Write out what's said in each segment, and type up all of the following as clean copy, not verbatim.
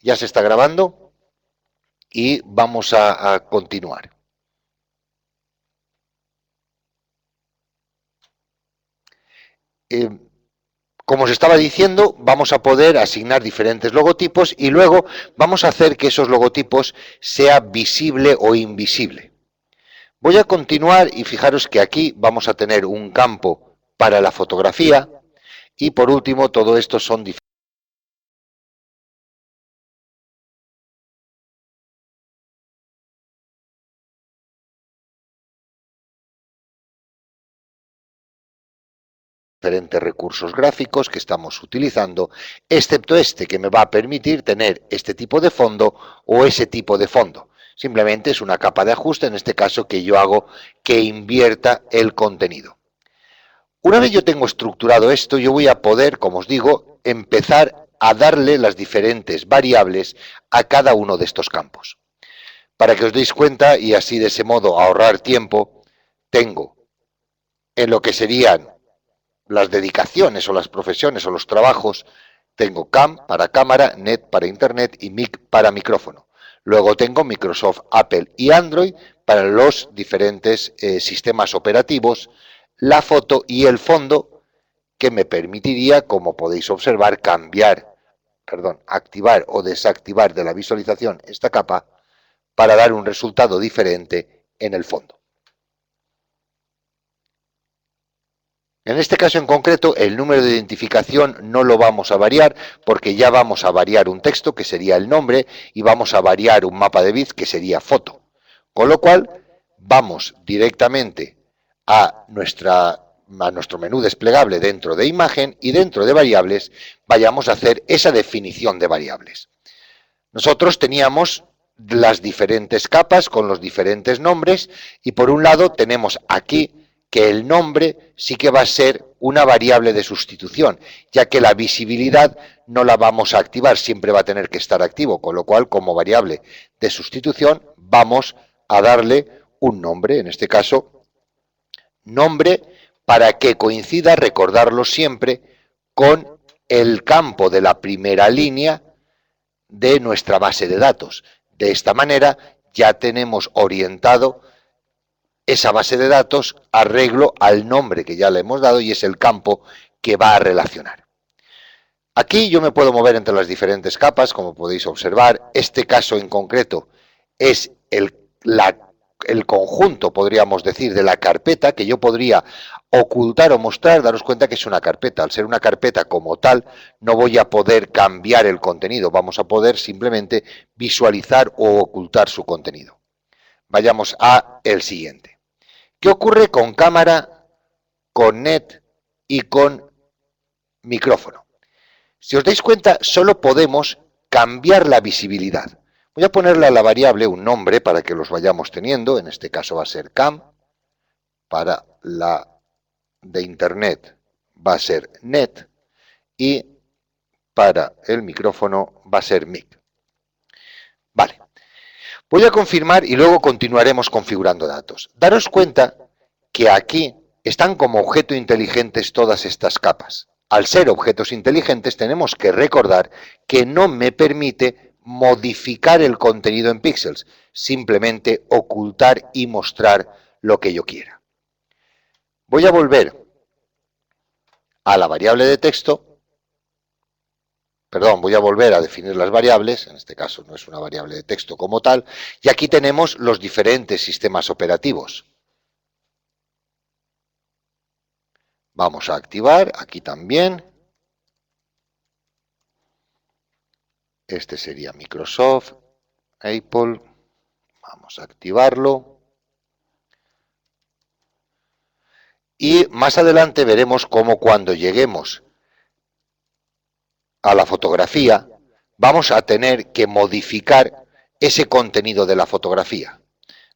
Ya se está grabando y vamos a continuar. Como os estaba diciendo, vamos a poder asignar diferentes logotipos y luego vamos a hacer que esos logotipos sea visible o invisible. Voy a continuar y fijaros que aquí vamos a tener un campo para la fotografía y por último todo esto son diferentes recursos gráficos que estamos utilizando, excepto este que me va a permitir tener este tipo de fondo o ese tipo de fondo. Simplemente es una capa de ajuste, en este caso que yo hago que invierta el contenido. Una vez yo tengo estructurado esto, yo voy a poder, como os digo, empezar a darle las diferentes variables a cada uno de estos campos. Para que os deis cuenta y así de ese modo ahorrar tiempo, tengo en lo que serían las dedicaciones o las profesiones o los trabajos, tengo CAM para cámara, NET para internet y MIC para micrófono. Luego tengo Microsoft, Apple y Android para los diferentes sistemas operativos, la foto y el fondo que me permitiría, como podéis observar, activar o desactivar de la visualización esta capa para dar un resultado diferente en el fondo. En este caso en concreto, el número de identificación no lo vamos a variar porque ya vamos a variar un texto, que sería el nombre, y vamos a variar un mapa de bits, que sería foto. Con lo cual, vamos directamente a nuestro menú desplegable dentro de imagen y dentro de variables vayamos a hacer esa definición de variables. Nosotros teníamos las diferentes capas con los diferentes nombres y por un lado tenemos aquí que el nombre sí que va a ser una variable de sustitución, ya que la visibilidad no la vamos a activar, siempre va a tener que estar activo, con lo cual como variable de sustitución vamos a darle un nombre, en este caso nombre, para que coincida, recordarlo siempre, con el campo de la primera línea de nuestra base de datos. De esta manera ya tenemos orientado esa base de datos arreglo al nombre que ya le hemos dado y es el campo que va a relacionar. Aquí yo me puedo mover entre las diferentes capas, como podéis observar. Este caso en concreto es el conjunto, podríamos decir, de la carpeta que yo podría ocultar o mostrar. Daros cuenta que es una carpeta. Al ser una carpeta como tal, no voy a poder cambiar el contenido. Vamos a poder simplemente visualizar o ocultar su contenido. Vayamos a el siguiente. ¿Qué ocurre con cámara, con net y con micrófono? Si os dais cuenta, solo podemos cambiar la visibilidad. Voy a ponerle a la variable un nombre para que los vayamos teniendo. En este caso va a ser cam. Para la de internet va a ser net. Y para el micrófono va a ser mic. Vale. Voy a confirmar y luego continuaremos configurando datos. Daros cuenta que aquí están como objeto inteligentes todas estas capas. Al ser objetos inteligentes tenemos que recordar que no me permite modificar el contenido en píxeles, simplemente ocultar y mostrar lo que yo quiera. Voy a volver a la variable de texto. Voy a volver a definir las variables, en este caso no es una variable de texto como tal, y aquí tenemos los diferentes sistemas operativos. Vamos a activar, aquí también. Este sería Microsoft, Apple. Vamos a activarlo. Y más adelante veremos cómo cuando lleguemos a la fotografía, vamos a tener que modificar ese contenido de la fotografía.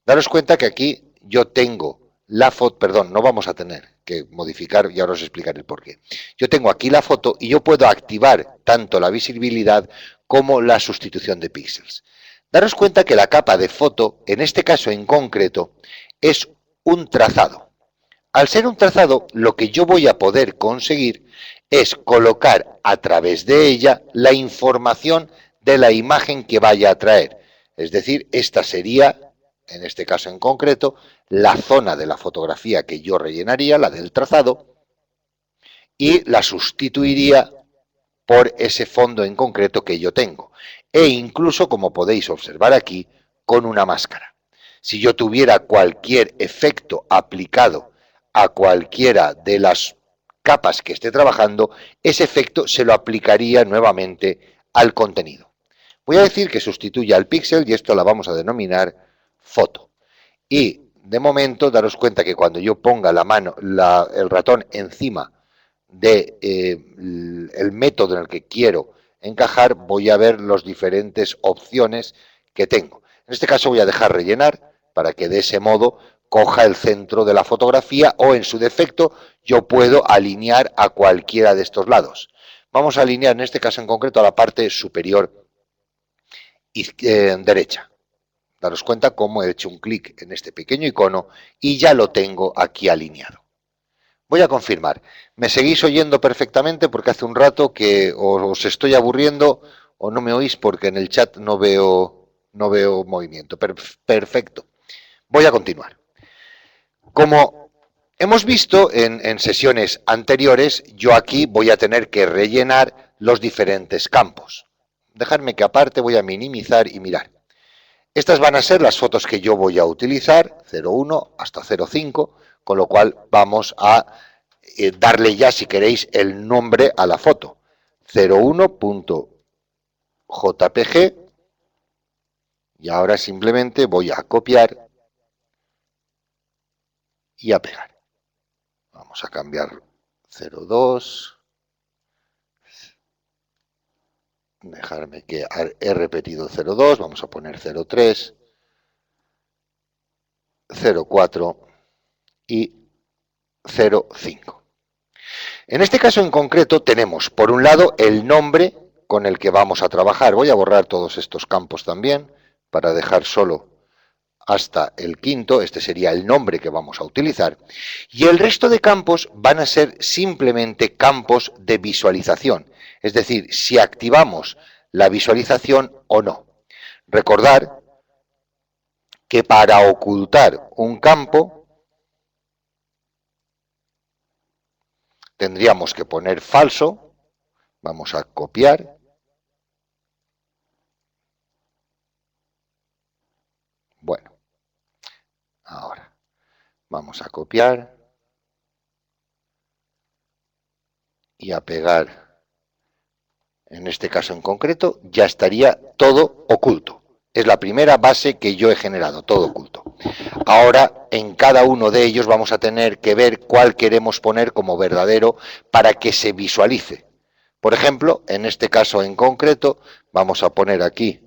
Daros cuenta que aquí yo tengo la foto, no vamos a tener que modificar y ahora os explicaré el porqué. Yo tengo aquí la foto y yo puedo activar tanto la visibilidad como la sustitución de píxeles. Daros cuenta que la capa de foto, en este caso en concreto, es un trazado. Al ser un trazado, lo que yo voy a poder conseguir es colocar a través de ella la información de la imagen que vaya a traer. Es decir, esta sería, en este caso en concreto, la zona de la fotografía que yo rellenaría, la del trazado, y la sustituiría por ese fondo en concreto que yo tengo. E incluso, como podéis observar aquí, con una máscara. Si yo tuviera cualquier efecto aplicado a cualquiera de las capas que esté trabajando, ese efecto se lo aplicaría nuevamente al contenido. Voy a decir que sustituya al píxel y esto la vamos a denominar foto. Y de momento daros cuenta que cuando yo ponga la mano, el ratón encima de el método en el que quiero encajar, voy a ver las diferentes opciones que tengo. En este caso voy a dejar rellenar para que de ese modo coja el centro de la fotografía o en su defecto yo puedo alinear a cualquiera de estos lados. Vamos a alinear en este caso en concreto a la parte superior derecha. Daros cuenta cómo he hecho un clic en este pequeño icono y ya lo tengo aquí alineado. Voy a confirmar. ¿Me seguís oyendo perfectamente? Porque hace un rato que os estoy aburriendo o no me oís porque en el chat no veo movimiento. Perfecto. Voy a continuar. Como hemos visto en sesiones anteriores, yo aquí voy a tener que rellenar los diferentes campos. Dejadme que aparte voy a minimizar y mirar. Estas van a ser las fotos que yo voy a utilizar, 01 hasta 05, con lo cual vamos a darle ya, si queréis, el nombre a la foto. 01.jpg y ahora simplemente voy a copiar y a pegar. Vamos a cambiar 02. Dejarme que he repetido 02, vamos a poner 03, 04 y 05. En este caso en concreto tenemos, por un lado, el nombre con el que vamos a trabajar. Voy a borrar todos estos campos también para dejar solo hasta el quinto. Este sería el nombre que vamos a utilizar. Y el resto de campos van a ser simplemente campos de visualización. Es decir, si activamos la visualización o no. Recordar que para ocultar un campo tendríamos que poner falso. Vamos a copiar. Bueno, ahora vamos a copiar y a pegar. En este caso en concreto ya estaría todo oculto. Es la primera base que yo he generado, todo oculto. Ahora en cada uno de ellos vamos a tener que ver cuál queremos poner como verdadero para que se visualice. Por ejemplo, en este caso en concreto vamos a poner aquí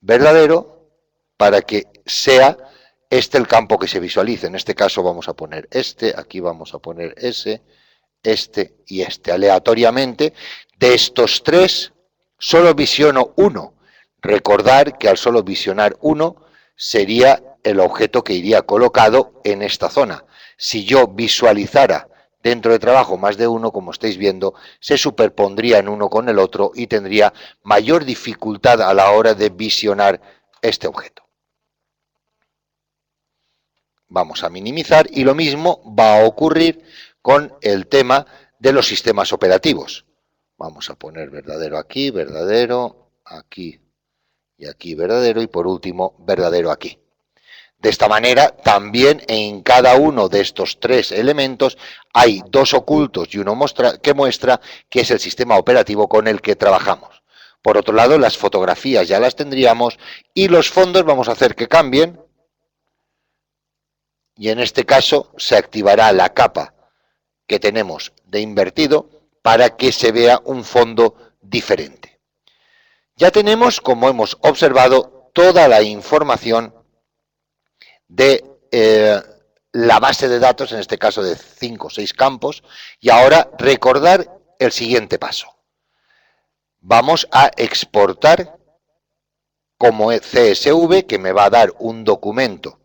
verdadero para que sea este el campo que se visualice. En este caso vamos a poner este, aquí vamos a poner ese, este y este. Aleatoriamente, de estos tres, solo visiono uno. Recordar que al solo visionar uno sería el objeto que iría colocado en esta zona. Si yo visualizara dentro de trabajo más de uno, como estáis viendo, se superpondrían uno con el otro y tendría mayor dificultad a la hora de visionar este objeto. Vamos a minimizar y lo mismo va a ocurrir con el tema de los sistemas operativos. Vamos a poner verdadero aquí y aquí verdadero y por último verdadero aquí. De esta manera también en cada uno de estos tres elementos hay dos ocultos y uno que muestra que es el sistema operativo con el que trabajamos. Por otro lado, las fotografías ya las tendríamos y los fondos vamos a hacer que cambien. Y en este caso se activará la capa que tenemos de invertido para que se vea un fondo diferente. Ya tenemos, como hemos observado, toda la información de la base de datos, en este caso de 5 o 6 campos, y ahora recordar el siguiente paso. Vamos a exportar como CSV, que me va a dar un documento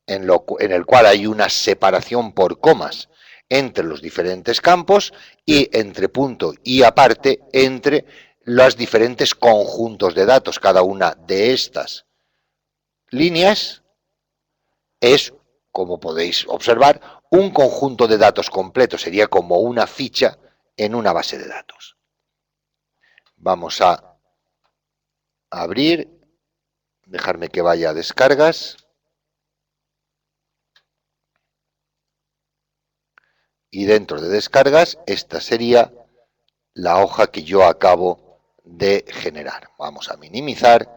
en el cual hay una separación por comas entre los diferentes campos y entre punto y aparte entre los diferentes conjuntos de datos. Cada una de estas líneas es, como podéis observar, un conjunto de datos completo. Sería como una ficha en una base de datos. Vamos a abrir, dejarme que vaya a descargas. Y dentro de descargas, esta sería la hoja que yo acabo de generar. Vamos a minimizar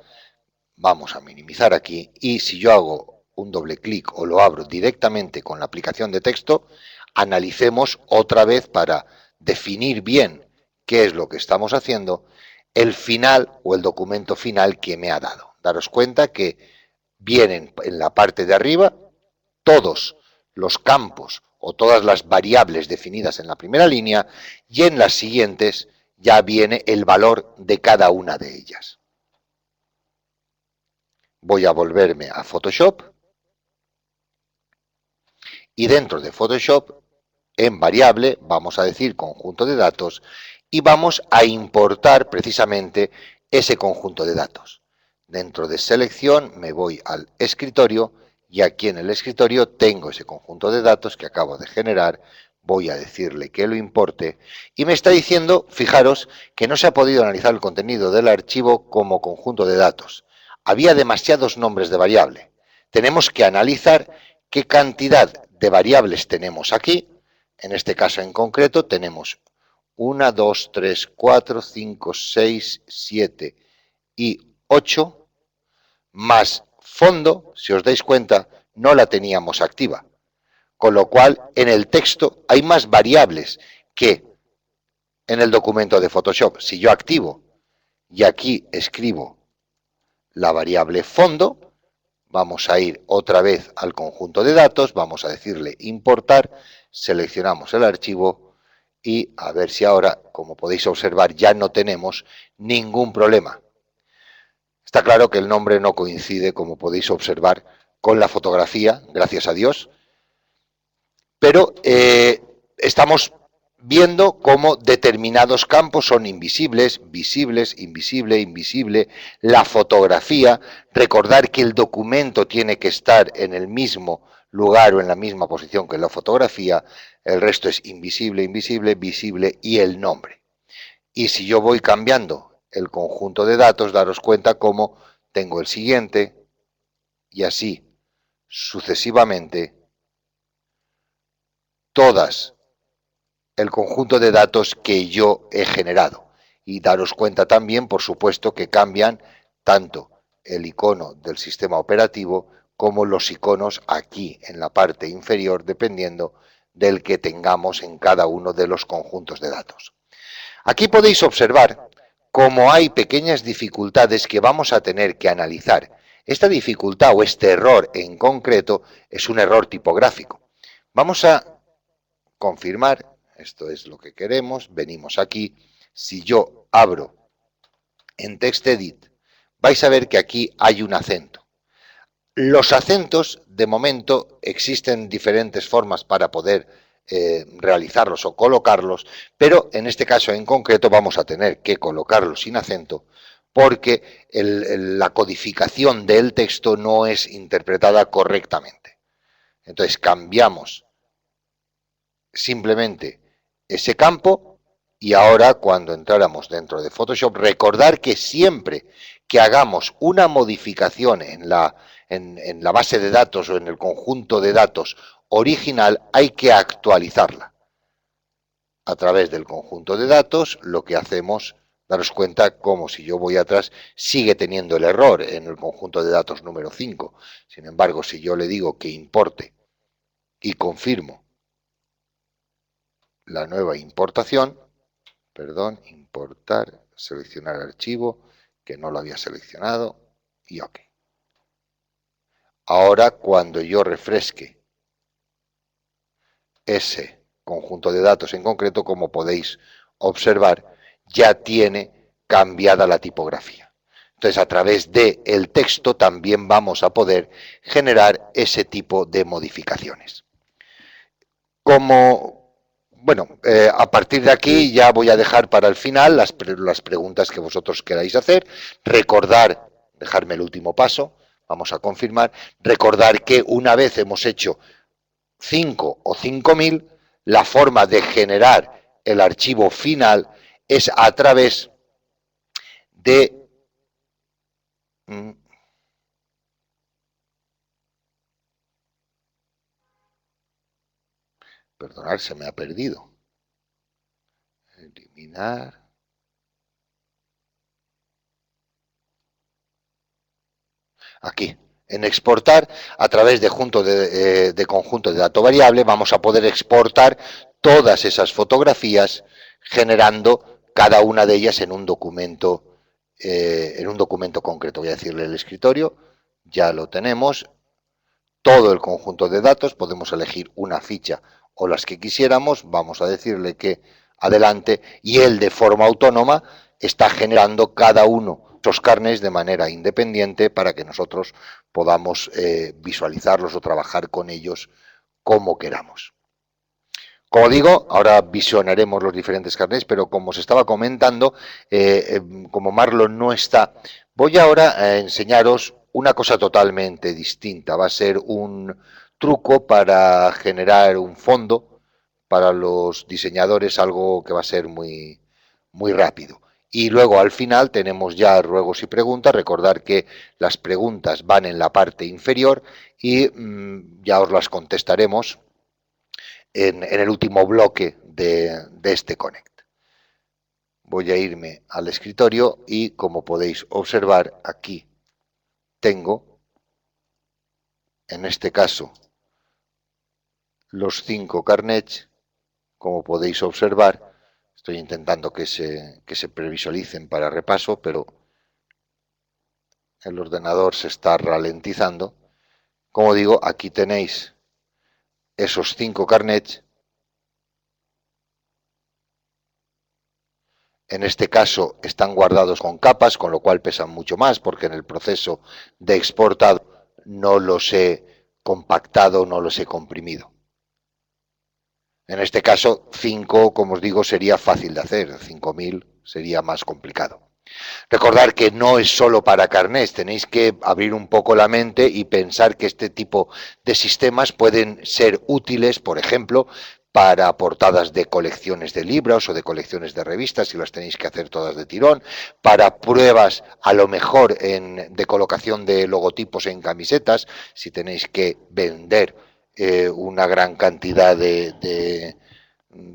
aquí, y si yo hago un doble clic o lo abro directamente con la aplicación de texto, analicemos otra vez para definir bien qué es lo que estamos haciendo, el final o el documento final que me ha dado. Daros cuenta que vienen en la parte de arriba todos los campos o todas las variables definidas en la primera línea, y en las siguientes ya viene el valor de cada una de ellas. Voy a volverme a Photoshop y dentro de Photoshop, en variable, vamos a decir conjunto de datos, y vamos a importar precisamente ese conjunto de datos. Dentro de selección me voy al escritorio y aquí en el escritorio tengo ese conjunto de datos que acabo de generar. Voy a decirle que lo importe y me está diciendo, fijaros, que no se ha podido analizar el contenido del archivo como conjunto de datos. Había demasiados nombres de variable. Tenemos que analizar qué cantidad de variables tenemos aquí. En este caso en concreto tenemos 1, 2, 3, 4, 5, 6, 7 y 8, más fondo, si os dais cuenta, no la teníamos activa. Con lo cual, en el texto hay más variables que en el documento de Photoshop. Si yo activo y aquí escribo la variable fondo, vamos a ir otra vez al conjunto de datos, vamos a decirle importar, seleccionamos el archivo y a ver si ahora, como podéis observar, ya no tenemos ningún problema. Está claro que el nombre no coincide, como podéis observar, con la fotografía, gracias a Dios, pero estamos viendo cómo determinados campos son invisibles, visibles, invisible, invisible, la fotografía, recordar que el documento tiene que estar en el mismo lugar o en la misma posición que la fotografía, el resto es invisible, invisible, visible y el nombre. Y si yo voy cambiando el conjunto de datos, daros cuenta cómo tengo el siguiente y así sucesivamente todas el conjunto de datos que yo he generado. Y daros cuenta también, por supuesto, que cambian tanto el icono del sistema operativo como los iconos aquí en la parte inferior, dependiendo del que tengamos en cada uno de los conjuntos de datos. Aquí podéis observar cómo hay pequeñas dificultades que vamos a tener que analizar. Esta dificultad o este error en concreto es un error tipográfico. Vamos a confirmar, esto es lo que queremos, venimos aquí. Si yo abro en TextEdit, vais a ver que aquí hay un acento. Los acentos, de momento, existen diferentes formas para poder realizarlos o colocarlos, pero en este caso en concreto vamos a tener que colocarlos sin acento porque la codificación del texto no es interpretada correctamente. Entonces cambiamos simplemente ese campo y ahora cuando entráramos dentro de Photoshop, recordar que siempre que hagamos una modificación en la base de datos o en el conjunto de datos original, hay que actualizarla. A través del conjunto de datos, lo que hacemos, daros cuenta como si yo voy atrás, sigue teniendo el error en el conjunto de datos número 5. Sin embargo, si yo le digo que importe y confirmo la nueva importación, importar, seleccionar archivo, que no lo había seleccionado, y OK. Ahora, cuando yo refresque ese conjunto de datos en concreto, como podéis observar, ya tiene cambiada la tipografía. Entonces, a través del texto también vamos a poder generar ese tipo de modificaciones. Como bueno, a partir de aquí ya voy a dejar para el final las preguntas que vosotros queráis hacer. Recordar, dejarme el último paso, vamos a confirmar, recordar que una vez hemos hecho 5 o 5000, la forma de generar el archivo final es a través de... Perdonad, se me ha perdido. Eliminar. Aquí, en exportar, a través de conjunto de dato variable, vamos a poder exportar todas esas fotografías generando cada una de ellas en un documento concreto. Voy a decirle el escritorio, ya lo tenemos, todo el conjunto de datos, podemos elegir una ficha o las que quisiéramos, vamos a decirle que adelante, y él de forma autónoma está generando cada uno de esos carnets de manera independiente para que nosotros podamos visualizarlos o trabajar con ellos como queramos. Como digo, ahora visionaremos los diferentes carnets, pero como se estaba comentando, como Marlon no está, voy ahora a enseñaros una cosa totalmente distinta. Va a ser un truco para generar un fondo para los diseñadores, algo que va a ser muy, muy rápido. Y luego al final tenemos ya ruegos y preguntas. Recordar que las preguntas van en la parte inferior y ya os las contestaremos en el último bloque de este Connect. Voy a irme al escritorio y, como podéis observar, aquí tengo, en este caso, los 5 carnets. Como podéis observar, estoy intentando que se previsualicen para repaso, pero el ordenador se está ralentizando. Como digo, aquí tenéis esos 5 carnets. En este caso están guardados con capas, con lo cual pesan mucho más, porque en el proceso de exportado no los he compactado, no los he comprimido. En este caso, 5, como os digo, sería fácil de hacer, 5000 sería más complicado. Recordar que no es solo para carnets, tenéis que abrir un poco la mente y pensar que este tipo de sistemas pueden ser útiles, por ejemplo, para portadas de colecciones de libros o de colecciones de revistas, si las tenéis que hacer todas de tirón, para pruebas a lo mejor de colocación de logotipos en camisetas, si tenéis que vender una gran cantidad de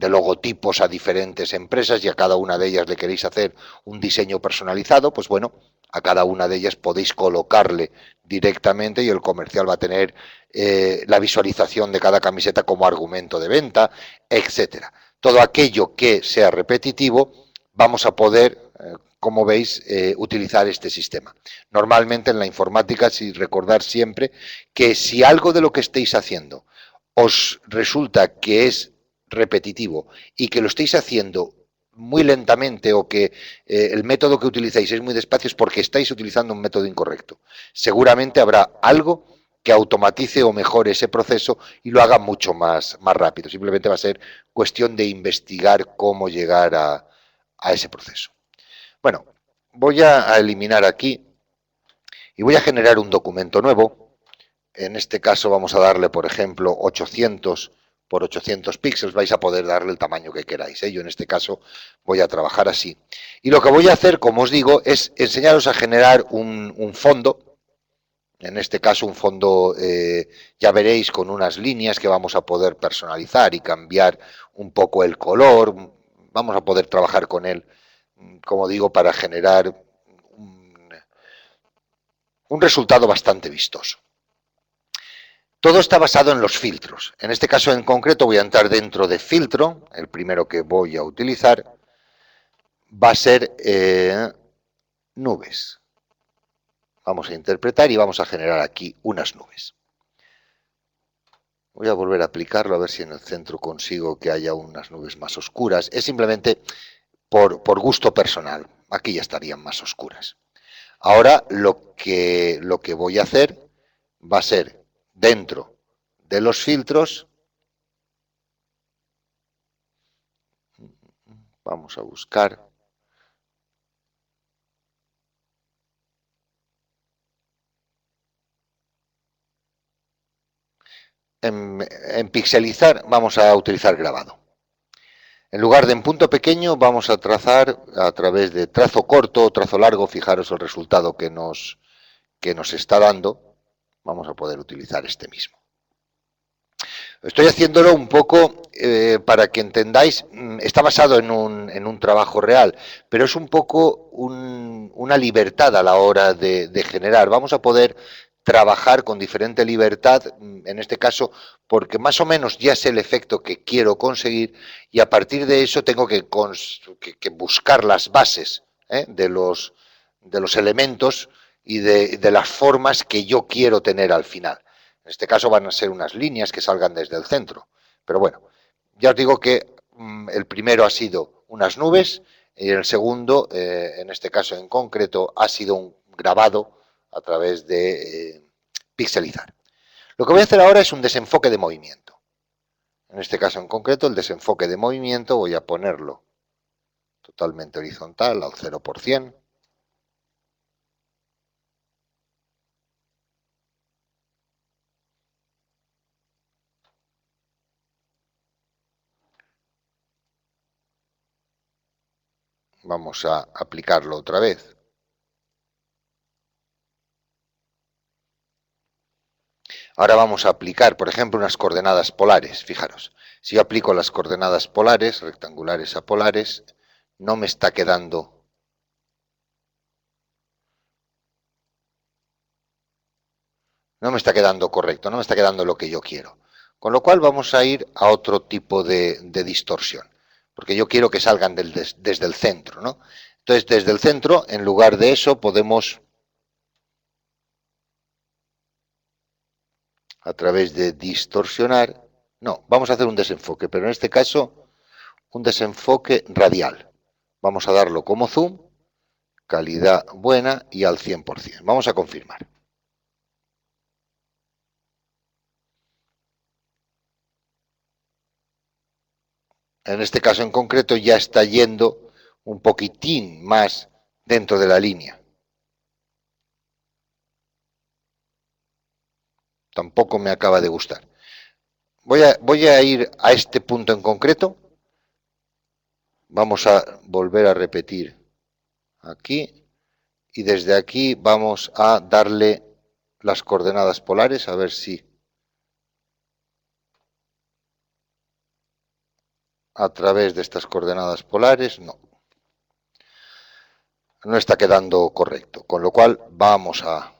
logotipos a diferentes empresas y a cada una de ellas le queréis hacer un diseño personalizado, pues bueno, a cada una de ellas podéis colocarle directamente y el comercial va a tener la visualización de cada camiseta como argumento de venta, etcétera. Todo aquello que sea repetitivo, vamos a poder, como veis, utilizar este sistema. Normalmente en la informática, si recordar siempre que si algo de lo que estéis haciendo os resulta que es repetitivo y que lo estéis haciendo muy lentamente o que el método que utilizáis es muy despacio, es porque estáis utilizando un método incorrecto. Seguramente habrá algo que automatice o mejore ese proceso y lo haga mucho más rápido. Simplemente va a ser cuestión de investigar cómo llegar a ese proceso. Bueno, voy a eliminar aquí y voy a generar un documento nuevo. En este caso vamos a darle, por ejemplo, 800 por 800 píxeles, vais a poder darle el tamaño que queráis. Yo en este caso voy a trabajar así. Y lo que voy a hacer, como os digo, es enseñaros a generar un fondo. En este caso un fondo, ya veréis, con unas líneas que vamos a poder personalizar y cambiar un poco el color. Vamos a poder trabajar con él, como digo, para generar un resultado bastante vistoso. Todo está basado en los filtros. En este caso en concreto voy a entrar dentro de filtro. El primero que voy a utilizar va a ser nubes. Vamos a interpretar y vamos a generar aquí unas nubes. Voy a volver a aplicarlo a ver si en el centro consigo que haya unas nubes más oscuras. Es simplemente por gusto personal. Aquí ya estarían más oscuras. Ahora lo que voy a hacer va a ser dentro de los filtros Vamos a buscar. En pixelizar vamos a utilizar grabado. En lugar de en punto pequeño vamos a trazar a través de trazo corto o trazo largo. Fijaros el resultado que nos está dando. Vamos a poder utilizar este mismo. Estoy haciéndolo un poco para que entendáis, está basado en un trabajo real, pero es un poco una libertad a la hora de generar. Vamos a poder trabajar con diferente libertad, en este caso, porque más o menos ya sé el efecto que quiero conseguir y a partir de eso tengo que buscar las bases de los elementos y de las formas que yo quiero tener al final. En este caso van a ser unas líneas que salgan desde el centro. Pero bueno, ya os digo que el primero ha sido unas nubes y el segundo, en este caso en concreto, ha sido un grabado a través de pixelizar. Lo que voy a hacer ahora es un desenfoque de movimiento. En este caso en concreto, el desenfoque de movimiento voy a ponerlo totalmente horizontal al 0%. Vamos a aplicarlo otra vez. Ahora vamos a aplicar, por ejemplo, unas coordenadas polares. Fijaros, si yo aplico las coordenadas polares, rectangulares a polares, no me está quedando correcto, no me está quedando lo que yo quiero. Con lo cual vamos a ir a otro tipo de distorsión, porque yo quiero que salgan desde el centro, ¿no? Entonces, desde el centro, en lugar de eso, podemos, a través de distorsionar, no, vamos a hacer un desenfoque, pero en este caso, un desenfoque radial. Vamos a darlo como zoom, calidad buena y al 100%. Vamos a confirmar. En este caso en concreto ya está yendo un poquitín más dentro de la línea. Tampoco me acaba de gustar. Voy a ir a este punto en concreto. Vamos a volver a repetir aquí. Y desde aquí vamos a darle las coordenadas polares, a ver si a través de estas coordenadas polares, no está quedando correcto. Con lo cual vamos a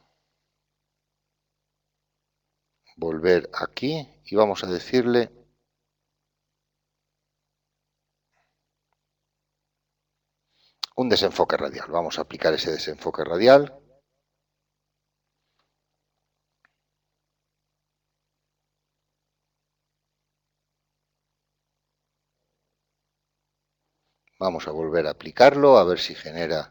volver aquí y vamos a decirle un desenfoque radial. Vamos a aplicar ese desenfoque radial. Vamos a volver a aplicarlo, a ver si genera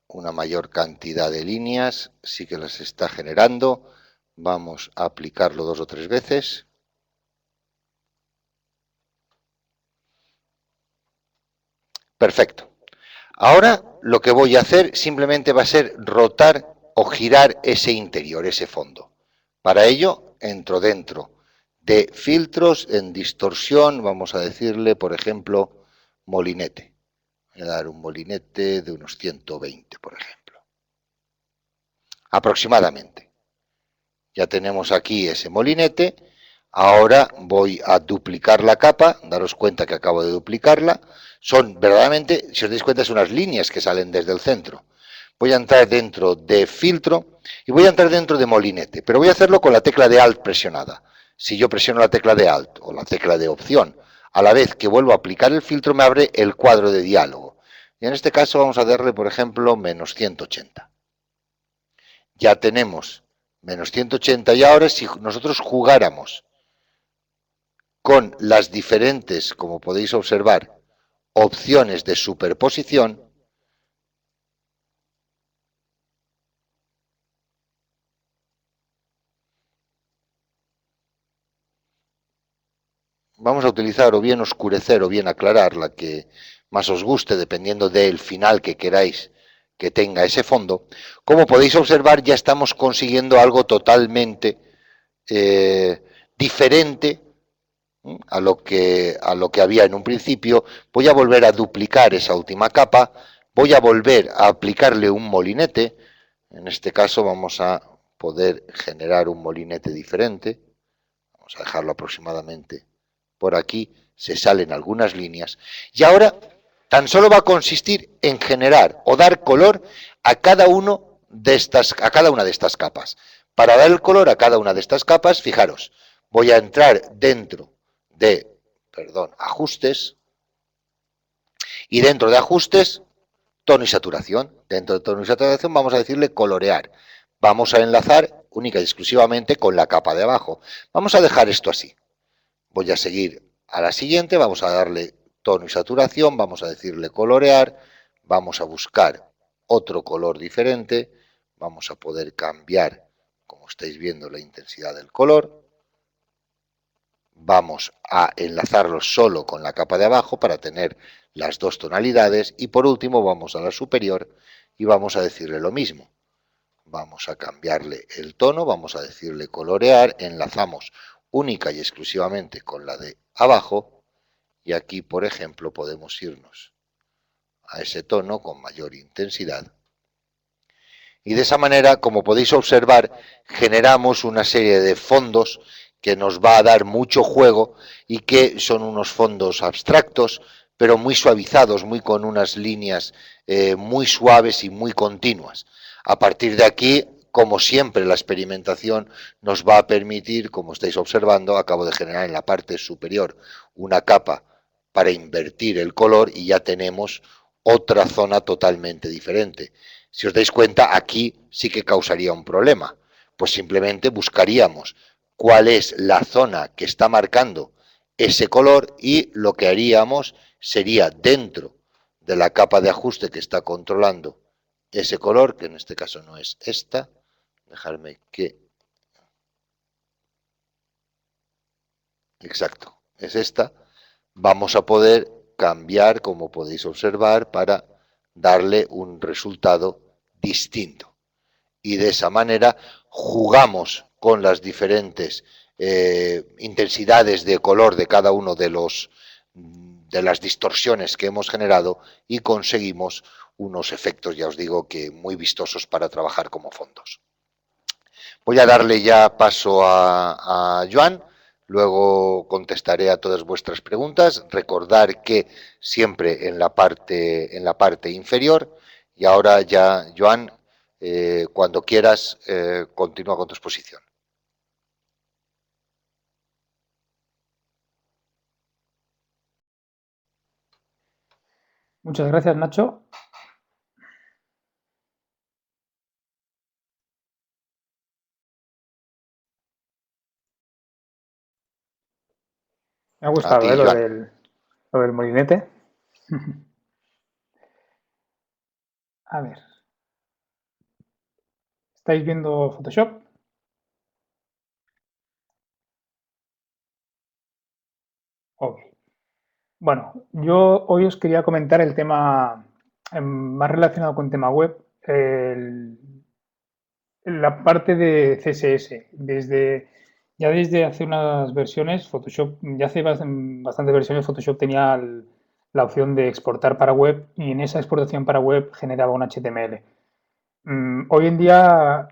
una mayor cantidad de líneas. Sí que las está generando. Vamos a aplicarlo 2 o 3 veces. Perfecto. Ahora lo que voy a hacer simplemente va a ser rotar o girar ese interior, ese fondo. Para ello entro dentro de filtros, en distorsión, vamos a decirle, por ejemplo, molinete. Voy a dar un molinete de unos 120, por ejemplo. Aproximadamente. Ya tenemos aquí ese molinete. Ahora voy a duplicar la capa. Daros cuenta que acabo de duplicarla. Son verdaderamente, si os dais cuenta, son unas líneas que salen desde el centro. Voy a entrar dentro de filtro y voy a entrar dentro de molinete. Pero voy a hacerlo con la tecla de Alt presionada. Si yo presiono la tecla de Alt o la tecla de opción, a la vez que vuelvo a aplicar el filtro me abre el cuadro de diálogo. Y en este caso vamos a darle, por ejemplo, menos 180. Ya tenemos menos 180 y ahora si nosotros jugáramos con las diferentes, como podéis observar, opciones de superposición, vamos a utilizar o bien oscurecer o bien aclarar, la que más os guste, dependiendo del final que queráis que tenga ese fondo. Como podéis observar, ya estamos consiguiendo algo totalmente diferente a lo que había en un principio. Voy a volver a duplicar esa última capa, voy a volver a aplicarle un molinete. En este caso vamos a poder generar un molinete diferente. Vamos a dejarlo aproximadamente por aquí, se salen algunas líneas. Y ahora tan solo va a consistir en generar o dar color a cada una de estas capas. Para dar el color a cada una de estas capas, fijaros, voy a entrar dentro de, ajustes, y dentro de ajustes, tono y saturación. Dentro de tono y saturación vamos a decirle colorear. Vamos a enlazar única y exclusivamente con la capa de abajo. Vamos a dejar esto así. Voy a seguir a la siguiente, vamos a darle tono y saturación, vamos a decirle colorear, vamos a buscar otro color diferente, vamos a poder cambiar, como estáis viendo, la intensidad del color. Vamos a enlazarlo solo con la capa de abajo para tener las dos tonalidades y por último vamos a la superior y vamos a decirle lo mismo. Vamos a cambiarle el tono, vamos a decirle colorear, enlazamos única y exclusivamente con la de abajo y aquí, por ejemplo, podemos irnos a ese tono con mayor intensidad. Y de esa manera, como podéis observar, generamos una serie de fondos que nos va a dar mucho juego y que son unos fondos abstractos, pero muy suavizados, muy con unas líneas muy suaves y muy continuas. A partir de aquí, como siempre, la experimentación nos va a permitir, como estáis observando, acabo de generar en la parte superior una capa para invertir el color y ya tenemos otra zona totalmente diferente. Si os dais cuenta, aquí sí que causaría un problema, pues simplemente buscaríamos cuál es la zona que está marcando ese color y lo que haríamos sería dentro de la capa de ajuste que está controlando ese color, que en este caso no es esta, dejarme que... Exacto, es esta. Vamos a poder cambiar, como podéis observar, para darle un resultado distinto. Y de esa manera jugamos con las diferentes intensidades de color de cada uno de las distorsiones que hemos generado y conseguimos unos efectos, ya os digo, que muy vistosos para trabajar como fondos. Voy a darle ya paso a Joan, luego contestaré a todas vuestras preguntas. Recordar que siempre en la parte inferior. Y ahora ya, Joan, cuando quieras, continúa con tu exposición. Muchas gracias, Nacho. Me ha A gustado, ti, Joan. lo del molinete. A ver. ¿Estáis viendo Photoshop? Ok. Bueno, yo hoy os quería comentar el tema más relacionado con tema web, la parte de CSS. Ya desde hace unas versiones, Photoshop, ya hace bastantes versiones, Photoshop tenía la opción de exportar para web y en esa exportación para web generaba un HTML. Hoy en día,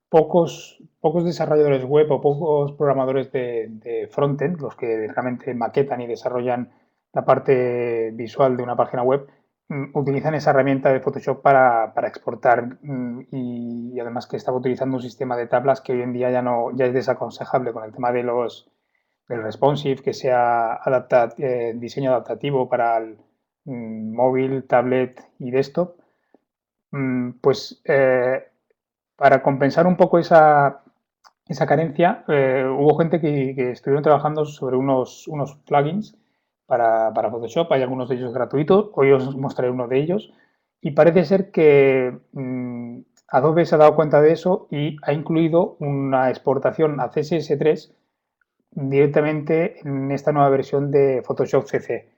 pocos desarrolladores web o pocos programadores de frontend, los que realmente maquetan y desarrollan la parte visual de una página web, utilizan esa herramienta de Photoshop para exportar y además que estaba utilizando un sistema de tablas que hoy en día ya es desaconsejable con el tema del responsive, que sea diseño adaptativo para el móvil, tablet y desktop. Pues para compensar un poco esa carencia, hubo gente que estuvieron trabajando sobre unos plugins para Photoshop. Hay algunos de ellos gratuitos. Hoy os mostraré uno de ellos. Y parece ser que Adobe se ha dado cuenta de eso y ha incluido una exportación a CSS3 directamente en esta nueva versión de Photoshop CC.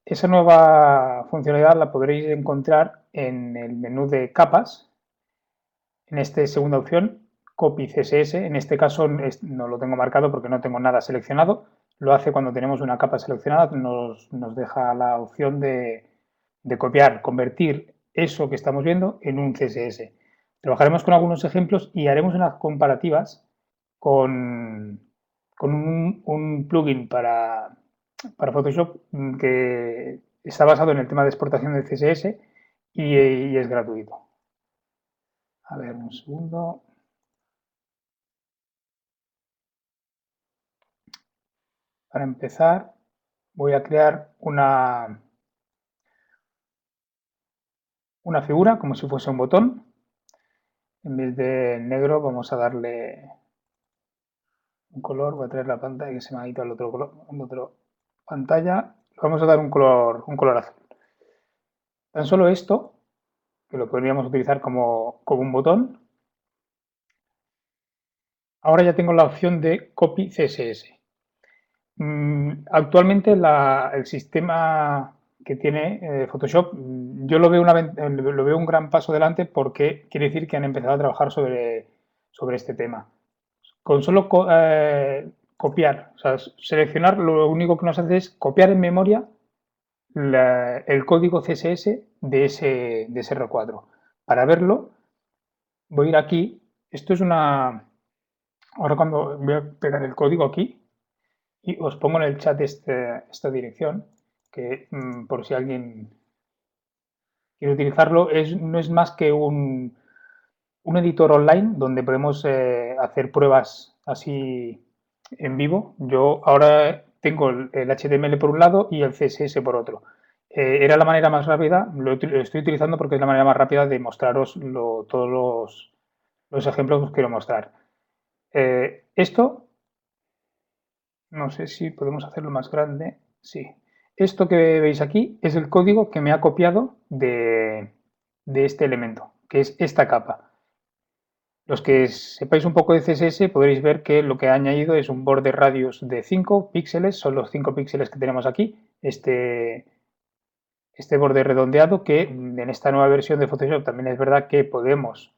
Esa nueva funcionalidad la podréis encontrar en el menú de capas, en esta segunda opción, Copy CSS. En este caso no lo tengo marcado porque no tengo nada seleccionado. Lo hace cuando tenemos una capa seleccionada, nos deja la opción de copiar, convertir eso que estamos viendo en un CSS. Trabajaremos con algunos ejemplos y haremos unas comparativas con un plugin para Photoshop que está basado en el tema de exportación de CSS y es gratuito. A ver, un segundo. Para empezar, voy a crear una figura como si fuese un botón. En vez de negro vamos a darle un color. Voy a traer la pantalla que se me ha ido el otro color, pantalla. Vamos a dar un color azul. Tan solo esto, que lo podríamos utilizar como un botón. Ahora ya tengo la opción de Copy CSS. Actualmente el sistema que tiene Photoshop, yo lo veo un gran paso adelante porque quiere decir que han empezado a trabajar sobre este tema. Con solo copiar, o sea, seleccionar, lo único que nos hace es copiar en memoria el código CSS de ese recuadro. Para verlo, voy a ir aquí. Esto es una... Ahora cuando voy a pegar el código aquí, y os pongo en el chat esta dirección, que por si alguien quiere utilizarlo, no es más que un editor online donde podemos hacer pruebas así en vivo. Yo ahora tengo el HTML por un lado y el CSS por otro. Era la manera más rápida, lo estoy utilizando porque es la manera más rápida de mostraros todos los ejemplos que os quiero mostrar. Esto no sé si podemos hacerlo más grande. Sí. Esto que veis aquí es el código que me ha copiado de este elemento, que es esta capa. Los que sepáis un poco de CSS podréis ver que lo que ha añadido es un border radius de 5 píxeles, son los 5 píxeles que tenemos aquí, este borde redondeado, que en esta nueva versión de Photoshop también es verdad que podemos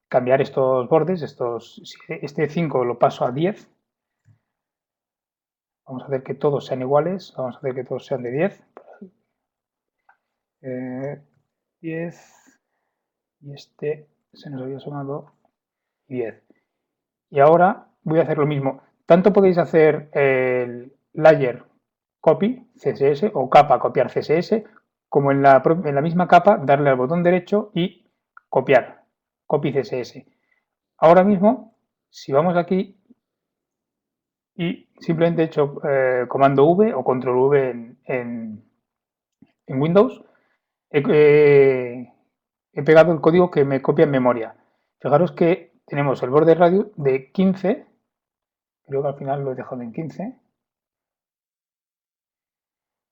cambiar estos bordes, este 5 lo paso a 10. Vamos a hacer que todos sean iguales, vamos a hacer que todos sean de 10. 10 y este se nos había sumado 10. Y ahora voy a hacer lo mismo. Tanto podéis hacer el layer copy CSS o capa copiar CSS, como en la misma capa darle al botón derecho y copiar, copy CSS. Ahora mismo, si vamos aquí y simplemente he hecho comando V o control V en Windows, he pegado el código que me copia en memoria. Fijaros que tenemos el borde radio de 15, creo que al final lo he dejado en 15,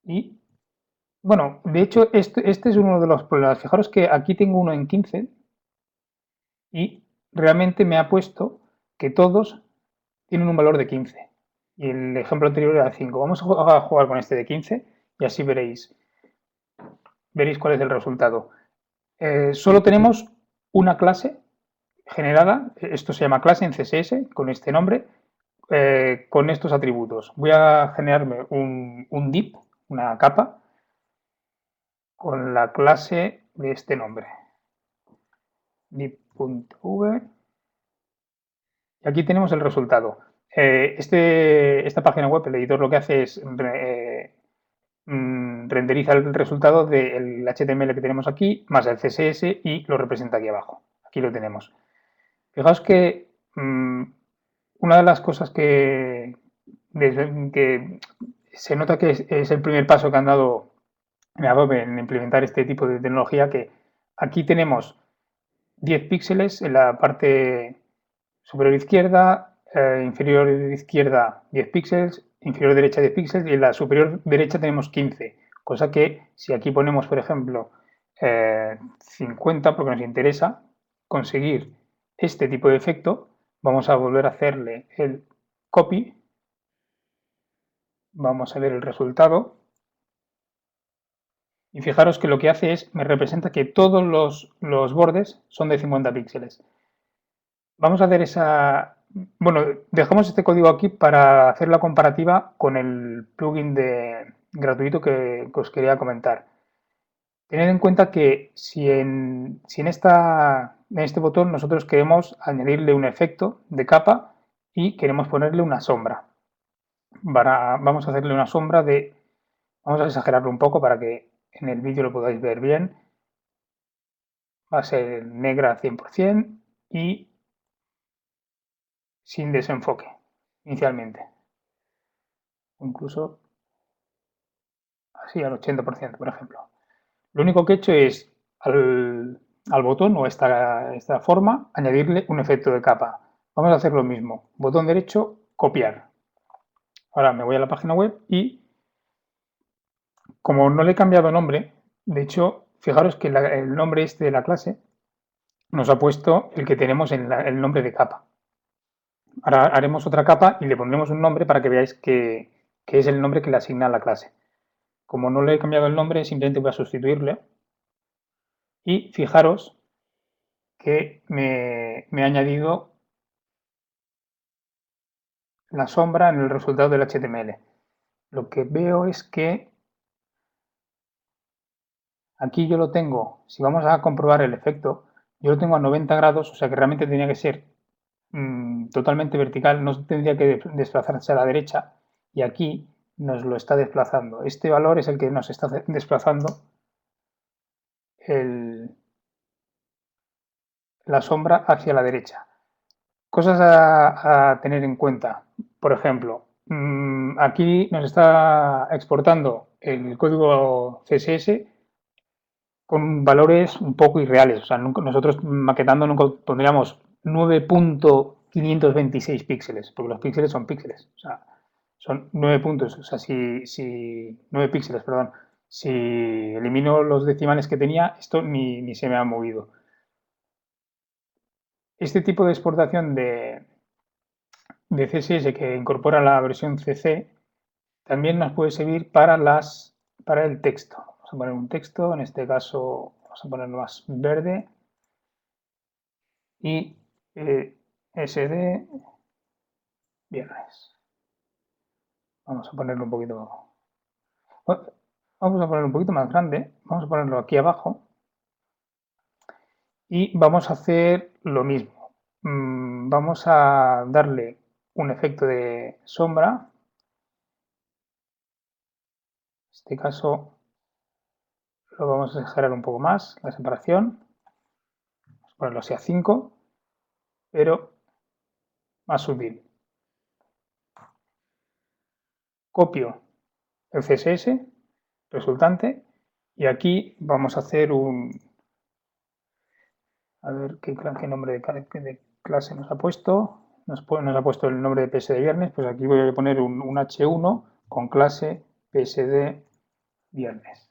y bueno, de hecho este es uno de los problemas. Fijaros que aquí tengo uno en 15 y realmente me ha puesto que todos tienen un valor de 15 y el ejemplo anterior era 5. Vamos a jugar con este de 15 y así veréis cuál es el resultado. Solo tenemos una clase generada, esto se llama clase en CSS, con este nombre, con estos atributos. Voy a generarme un div, una capa, con la clase de este nombre. div.v. Y aquí tenemos el resultado. Esta página web, el editor lo que hace es renderiza el resultado del HTML que tenemos aquí, más el CSS y lo representa aquí abajo. Aquí lo tenemos. Fijaos que una de las cosas que se nota que es el primer paso que han dado en Adobe en implementar este tipo de tecnología, que aquí tenemos 10 píxeles en la parte superior izquierda, inferior izquierda 10 píxeles, inferior derecha 10 píxeles y en la superior derecha tenemos 15, cosa que si aquí ponemos, por ejemplo, 50, porque nos interesa conseguir este tipo de efecto, vamos a volver a hacerle el copy, vamos a ver el resultado. Y fijaros que lo que hace es, me representa que todos los bordes son de 50 píxeles. Vamos a hacer esa... Bueno, dejamos este código aquí para hacer la comparativa con el plugin gratuito que os quería comentar. Tened en cuenta que si en este botón nosotros queremos añadirle un efecto de capa y queremos ponerle una sombra. Vamos a hacerle una sombra de... Vamos a exagerarlo un poco para que en el vídeo lo podáis ver bien. Va a ser negra 100% y sin desenfoque inicialmente. Incluso así al 80%, por ejemplo. Lo único que he hecho es al botón o esta forma añadirle un efecto de capa. Vamos a hacer lo mismo. Botón derecho, copiar. Ahora me voy a la página web y como no le he cambiado nombre, de hecho, fijaros que el nombre este de la clase nos ha puesto el que tenemos en el nombre de capa. Ahora haremos otra capa y le pondremos un nombre para que veáis que es el nombre que le asigna a la clase. Como no le he cambiado el nombre, simplemente voy a sustituirle. Y fijaros que me ha añadido la sombra en el resultado del HTML. Lo que veo es que aquí yo lo tengo, si vamos a comprobar el efecto, yo lo tengo a 90 grados, o sea que realmente tenía que ser totalmente vertical, no tendría que desplazarse a la derecha y aquí nos lo está desplazando. Este valor es el que nos está desplazando la sombra hacia la derecha. Cosas a tener en cuenta. Por ejemplo, aquí nos está exportando el código CSS con valores un poco irreales. O sea, nosotros maquetando nunca pondríamos 9.526 píxeles, porque los píxeles son píxeles. O sea, son 9 puntos. O sea, si 9 píxeles, perdón. Si elimino los decimales que tenía, esto ni se me ha movido. Este tipo de exportación de CSS que incorpora la versión CC también nos puede servir para el texto. Vamos a poner un texto, en este caso vamos a ponerlo más verde y SD viernes. Vamos a ponerlo un poquito, vamos a ponerlo un poquito más grande, vamos a ponerlo aquí abajo y vamos a hacer lo mismo. Vamos a darle un efecto de sombra. En este caso lo vamos a exagerar un poco más, la separación. Vamos a ponerlo así a 5, pero más sutil. Copio el CSS resultante y aquí vamos a hacer a ver qué nombre de clase nos ha puesto. Nos ha puesto el nombre de PSD viernes, pues aquí voy a poner un H1 con clase PSD viernes.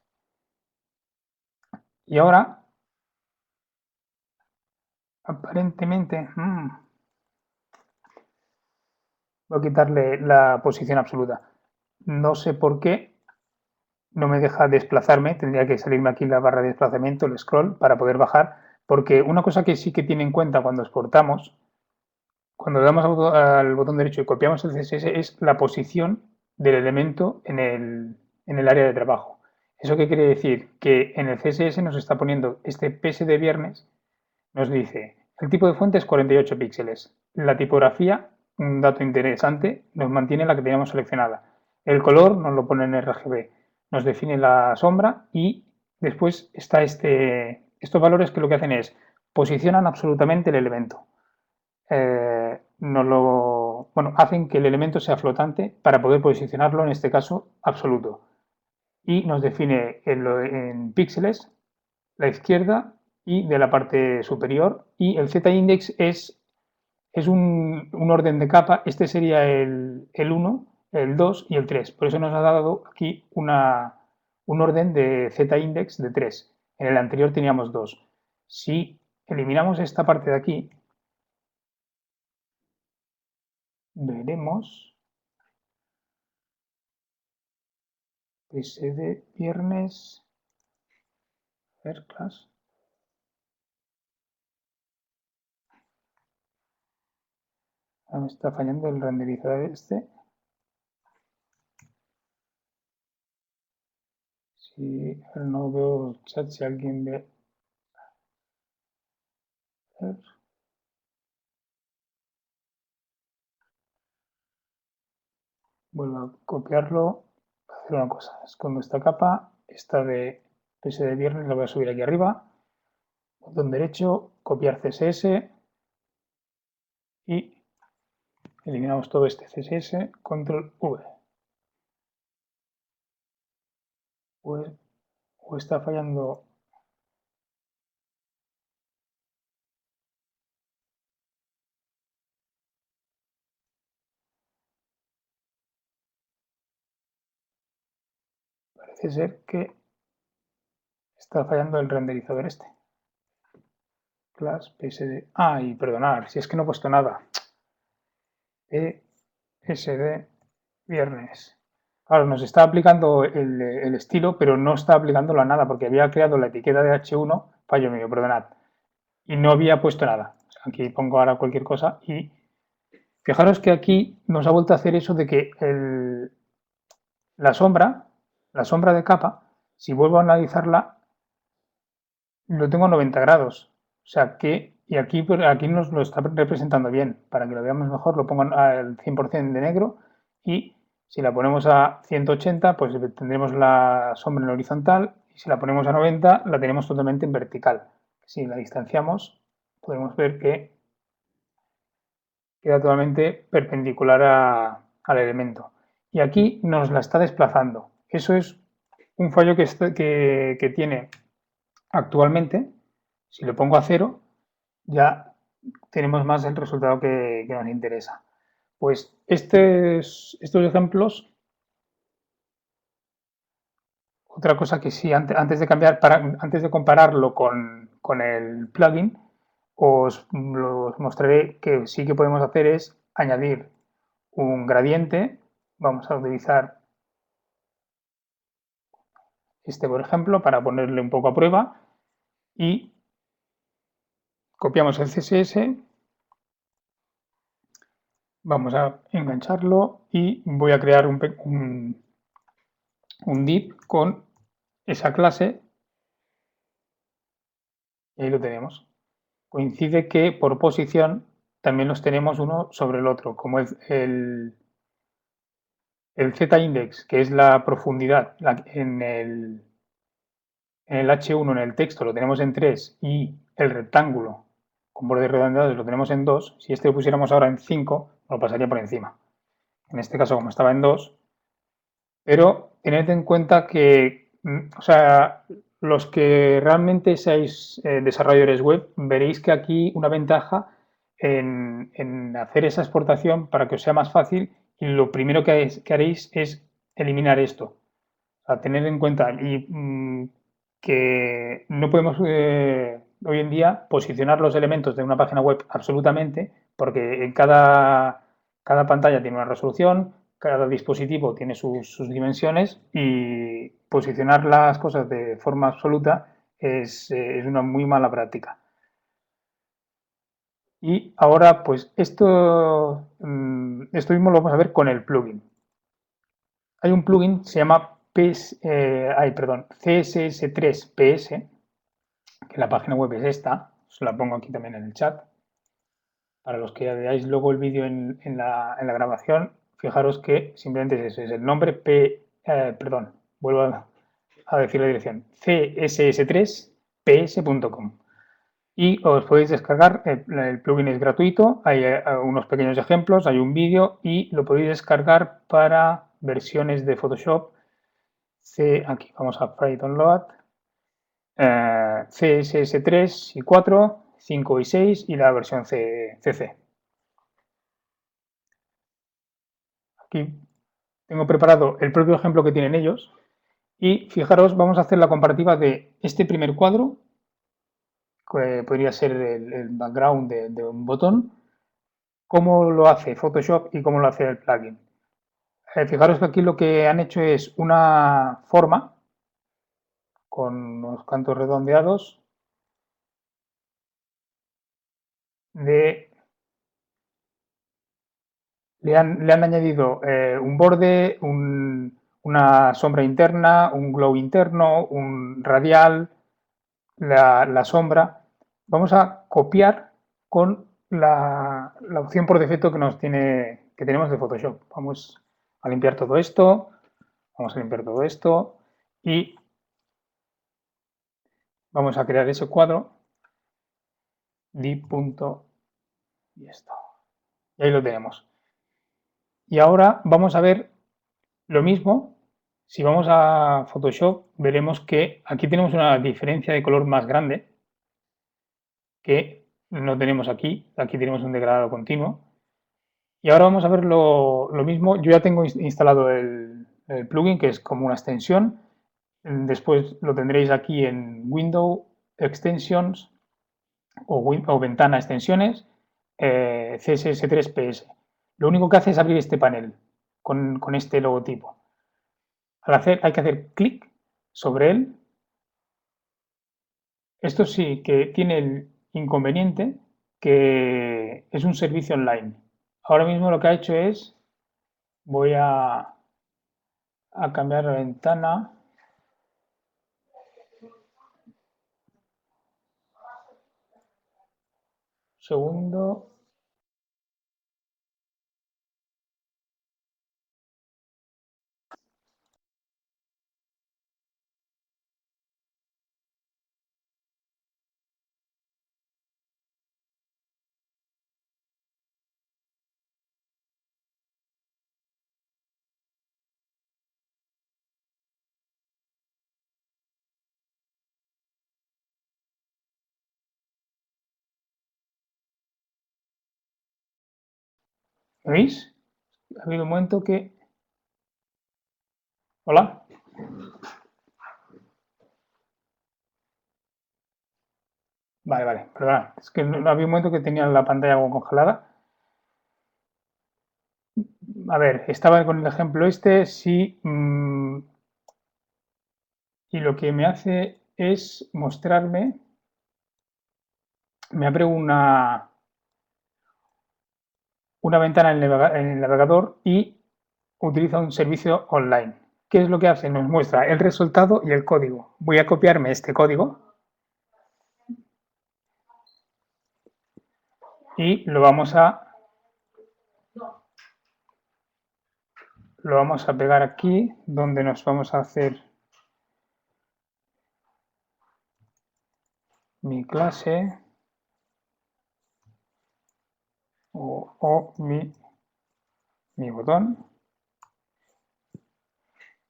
Y ahora, aparentemente, voy a quitarle la posición absoluta. No sé por qué no me deja desplazarme, tendría que salirme aquí la barra de desplazamiento, el scroll, para poder bajar, porque una cosa que sí que tiene en cuenta cuando exportamos, cuando le damos al botón derecho y copiamos el CSS, es la posición del elemento en el área de trabajo. ¿Eso qué quiere decir? Que en el CSS nos está poniendo este PS de viernes, nos dice, el tipo de fuente es 48 píxeles, la tipografía, un dato interesante, nos mantiene la que teníamos seleccionada, el color nos lo pone en RGB, nos define la sombra y después está estos valores que lo que hacen es posicionan absolutamente el elemento. Hacen que el elemento sea flotante para poder posicionarlo, en este caso, absoluto. Y nos define en píxeles la izquierda y de la parte superior. Y el z-index es un orden de capa. Este sería el 1, el 2 y el 3. Por eso nos ha dado aquí un orden de z-index de 3. En el anterior teníamos 2. Si eliminamos esta parte de aquí, veremos PSD viernes, ver class. Me está fallando el renderizador este. Si no veo el chat, si alguien ve. A ver. Vuelvo a copiarlo. Voy a hacer una cosa. Escondo esta capa. Esta de PSD viernes la voy a subir aquí arriba. Botón derecho, copiar CSS y eliminamos todo este CSS, control V. O está fallando. Parece ser que está fallando el renderizador este. Class PSD. Y perdonar, si es que no he puesto nada. PSD viernes. Claro, nos está aplicando el estilo, pero no está aplicándolo a nada, porque había creado la etiqueta de H1, fallo mío, perdonad, y no había puesto nada. Aquí pongo ahora cualquier cosa y fijaros que aquí nos ha vuelto a hacer eso de que la sombra de capa, si vuelvo a analizarla, lo tengo a 90 grados. O sea que, y aquí nos lo está representando bien. Para que lo veamos mejor, lo pongo al 100% de negro y si la ponemos a 180, pues tendremos la sombra en horizontal y si la ponemos a 90, la tenemos totalmente en vertical. Si la distanciamos, podemos ver que queda totalmente perpendicular al elemento. Y aquí nos la está desplazando. Eso es un fallo que tiene actualmente. Si lo pongo a 0, ya tenemos más el resultado que nos interesa. Pues estos ejemplos, otra cosa que sí, antes de cambiar, antes de compararlo con el plugin, os mostraré que sí que podemos hacer es añadir un gradiente. Vamos a utilizar este, por ejemplo, para ponerle un poco a prueba y copiamos el CSS, vamos a engancharlo y voy a crear un div con esa clase y ahí lo tenemos. Coincide que por posición también los tenemos uno sobre el otro, como el z-index, que es la profundidad en el H1 en el texto lo tenemos en 3 y el rectángulo con bordes redondeados lo tenemos en 2, si este lo pusiéramos ahora en 5, lo pasaría por encima. En este caso, como estaba en 2, pero tened en cuenta que, o sea, los que realmente seáis desarrolladores web, veréis que aquí una ventaja en hacer esa exportación para que os sea más fácil y lo primero que haréis es eliminar esto. O sea, tener en cuenta que no podemos hoy en día posicionar los elementos de una página web absolutamente porque en cada pantalla tiene una resolución, cada dispositivo tiene sus dimensiones y posicionar las cosas de forma absoluta es una muy mala práctica. Y ahora, pues esto mismo lo vamos a ver con el plugin. Hay un plugin que se llama CSS3PS, que la página web es esta, os la pongo aquí también en el chat. Para los que veáis luego el vídeo en la grabación, fijaros que simplemente es eso, es el nombre vuelvo a decir la dirección, css3ps.com. Y os podéis descargar, el plugin es gratuito, hay unos pequeños ejemplos, hay un vídeo y lo podéis descargar para versiones de Photoshop. Aquí vamos a Free Download, CSS3 y 4, 5 y 6 y la versión CC. Aquí tengo preparado el propio ejemplo que tienen ellos y fijaros, vamos a hacer la comparativa de este primer cuadro, que podría ser el background de un botón, cómo lo hace Photoshop y cómo lo hace el plugin. Fijaros que aquí lo que han hecho es una forma con unos cantos redondeados le han añadido un borde, una sombra interna, un glow interno, un radial, la sombra. Vamos a copiar con la opción por defecto que tenemos de Photoshop. Vamos a limpiar todo esto, y vamos a crear ese cuadro, punto y esto. Y ahí lo tenemos. Y ahora vamos a ver lo mismo. Si vamos a Photoshop, veremos que aquí tenemos una diferencia de color más grande que no tenemos aquí. Aquí tenemos un degradado continuo. Y ahora vamos a ver lo mismo. Yo ya tengo instalado el plugin, que es como una extensión. Después lo tendréis aquí en Window, Extensions o Ventana Extensiones, CSS3PS. Lo único que hace es abrir este panel con este logotipo. Hay que hacer clic sobre él. Esto sí que tiene el inconveniente que es un servicio online. Ahora mismo lo que ha hecho es, voy a cambiar la ventana. Segundo. ¿Veis? Ha habido un momento que... Hola. Vale, perdona. Es que no había un momento que tenía la pantalla algo congelada. A ver, estaba con el ejemplo este, sí. Y lo que me hace es mostrarme... Me abre una ventana en el navegador y utiliza un servicio online. ¿Qué es lo que hace? Nos muestra el resultado y el código. Voy a copiarme este código y lo vamos a pegar aquí, donde nos vamos a hacer mi clase o mi botón.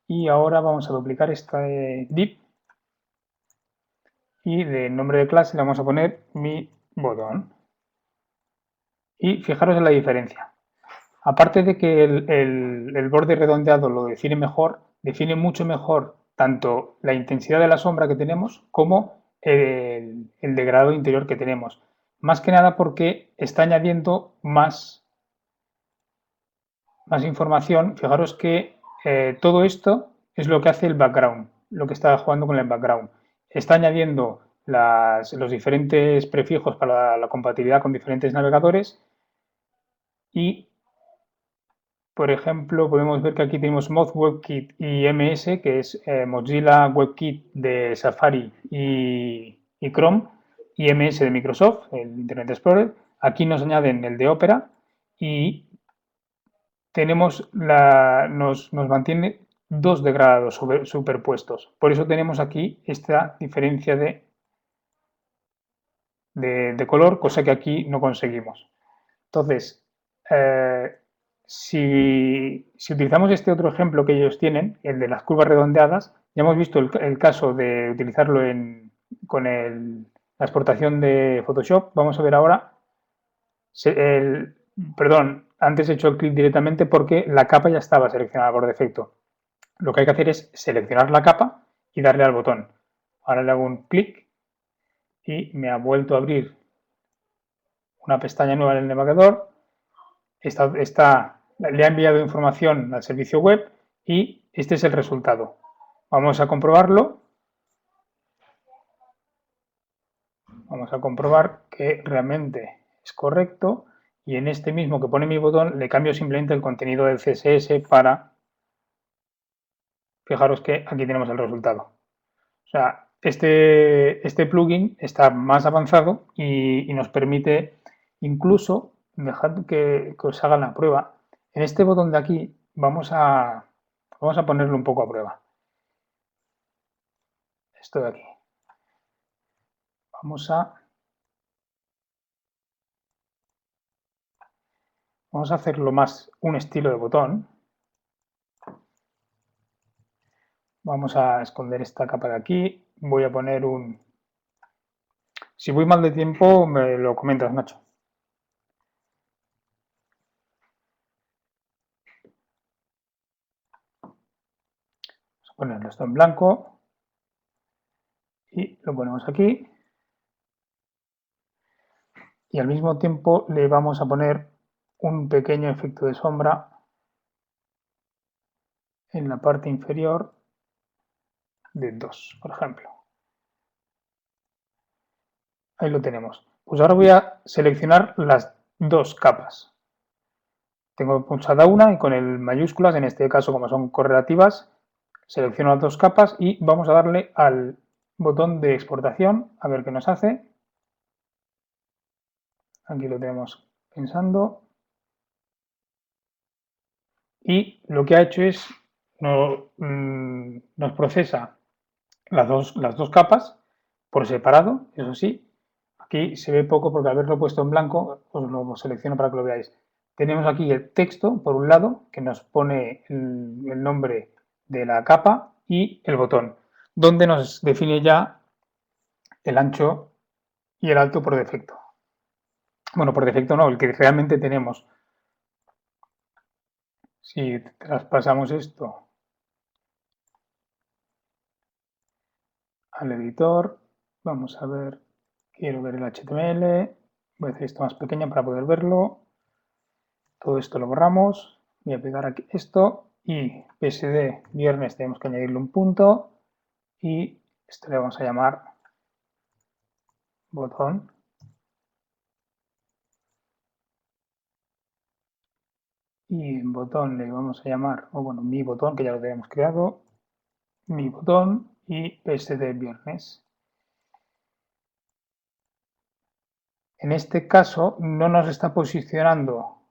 Y ahora vamos a duplicar esta div y de nombre de clase le vamos a poner mi botón. Y fijaros en la diferencia. Aparte de que el borde redondeado lo define mejor, define mucho mejor tanto la intensidad de la sombra que tenemos como el degradado interior que tenemos. Más que nada porque está añadiendo más información. Fijaros que todo esto es lo que hace el background, lo que está jugando con el background. Está añadiendo los diferentes prefijos para la compatibilidad con diferentes navegadores y, por ejemplo, podemos ver que aquí tenemos Moz WebKit y MS, que es Mozilla WebKit de Safari y Chrome, y MS de Microsoft, el Internet Explorer. Aquí nos añaden el de Opera y tenemos nos mantiene dos degradados superpuestos. Por eso tenemos aquí esta diferencia de color, cosa que aquí no conseguimos. Entonces, si utilizamos este otro ejemplo que ellos tienen, el de las curvas redondeadas, ya hemos visto el caso de utilizarlo con la exportación de Photoshop. Vamos a ver ahora, perdón, antes he hecho el clic directamente porque la capa ya estaba seleccionada por defecto. Lo que hay que hacer es seleccionar la capa y darle al botón. Ahora le hago un clic y me ha vuelto a abrir una pestaña nueva en el navegador. le ha enviado información al servicio web y este es el resultado. Vamos a comprobarlo. Vamos a comprobar que realmente es correcto y en este mismo que pone mi botón le cambio simplemente el contenido del CSS para... Fijaros que aquí tenemos el resultado. O sea, este plugin está más avanzado y nos permite incluso, dejad que os haga la prueba. En este botón de aquí vamos a ponerlo un poco a prueba. Esto de aquí. Vamos a hacerlo más un estilo de botón. Vamos a esconder esta capa de aquí. Voy a poner un... Si voy mal de tiempo, me lo comentas, Nacho. Vamos a ponerlo esto en blanco. Y lo ponemos aquí. Y al mismo tiempo le vamos a poner un pequeño efecto de sombra en la parte inferior de 2, por ejemplo. Ahí lo tenemos. Pues ahora voy a seleccionar las dos capas. Tengo pulsada una y con el mayúsculas, en este caso como son correlativas, selecciono las dos capas y vamos a darle al botón de exportación a ver qué nos hace. Aquí lo tenemos pensando. Y lo que ha hecho es nos procesa las dos capas por separado, eso sí. Aquí se ve poco porque al haberlo puesto en blanco, os lo selecciono para que lo veáis. Tenemos aquí el texto, por un lado, que nos pone el nombre de la capa y el botón, donde nos define ya el ancho y el alto por defecto. Bueno, por defecto no, el que realmente tenemos. Si traspasamos esto al editor, vamos a ver, quiero ver el HTML, voy a hacer esto más pequeño para poder verlo. Todo esto lo borramos, voy a pegar aquí esto y PSD viernes tenemos que añadirle un punto y esto le vamos a llamar botón. Y en botón le vamos a llamar, o bueno, mi botón, que ya lo tenemos creado, mi botón y PSD viernes. En este caso no nos está posicionando.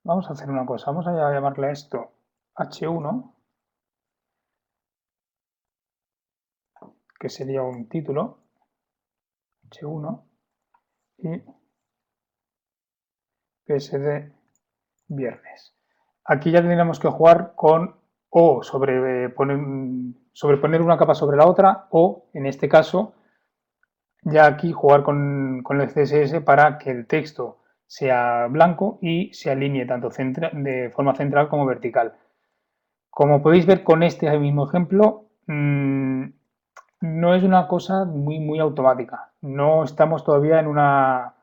Vamos a hacer una cosa, vamos a llamarle a esto H1, que sería un título, H1, y PSD viernes. Aquí ya tendríamos que jugar con o sobreponer una capa sobre la otra o, en este caso, ya aquí jugar con el CSS para que el texto sea blanco y se alinee tanto de forma central como vertical. Como podéis ver con este mismo ejemplo, no es una cosa muy automática. No estamos todavía en una...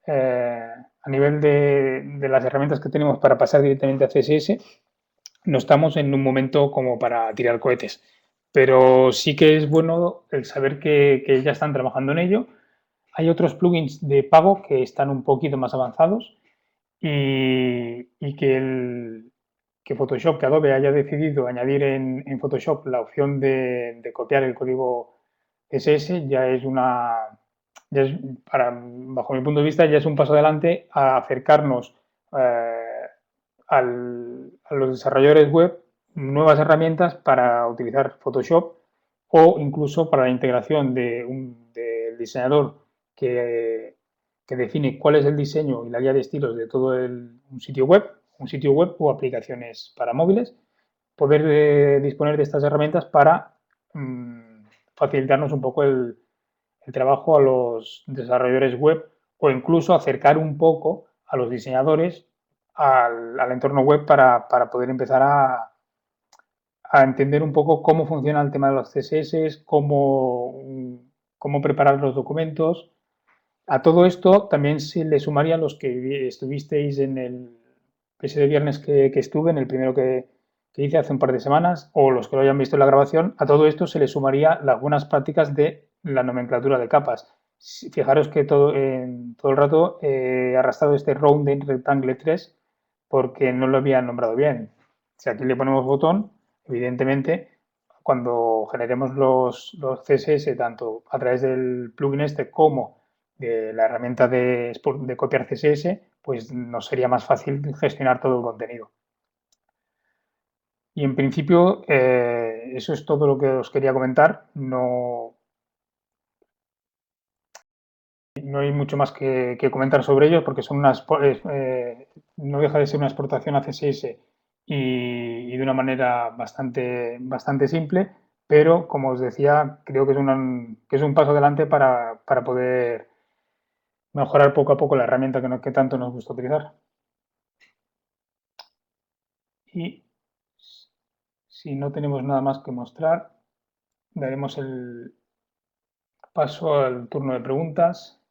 a nivel de las herramientas que tenemos para pasar directamente a CSS, no estamos en un momento como para tirar cohetes. Pero sí que es bueno el saber que ya están trabajando en ello. Hay otros plugins de pago que están un poquito más avanzados y que Photoshop, que Adobe haya decidido añadir en Photoshop la opción de copiar el código CSS ya es bajo mi punto de vista, ya es un paso adelante a acercarnos a los desarrolladores web nuevas herramientas para utilizar Photoshop o incluso para la integración del diseñador que define cuál es el diseño y la guía de estilos de todo un sitio web o aplicaciones para móviles, poder disponer de estas herramientas para facilitarnos un poco el trabajo a los desarrolladores web o incluso acercar un poco a los diseñadores al entorno web para poder empezar a entender un poco cómo funciona el tema de los CSS, cómo preparar los documentos A todo esto también se le sumarían los que estuvisteis en ese de viernes que estuve, en el primero que hice hace un par de semanas, o los que lo hayan visto en la grabación. A todo esto se le sumaría las buenas prácticas de la nomenclatura de capas. Fijaros que todo el rato he arrastrado este rounding rectangle 3 porque no lo había nombrado bien. Si aquí le ponemos botón, evidentemente, cuando generemos los CSS, tanto a través del plugin este como de la herramienta de copiar CSS, pues nos sería más fácil gestionar todo el contenido. Y en principio, eso es todo lo que os quería comentar. No hay mucho más que comentar sobre ello porque son no deja de ser una exportación a CSS y de una manera bastante simple, pero como os decía, creo que es un paso adelante para poder mejorar poco a poco la herramienta que tanto nos gusta utilizar. Y si no tenemos nada más que mostrar, daremos el paso al turno de preguntas.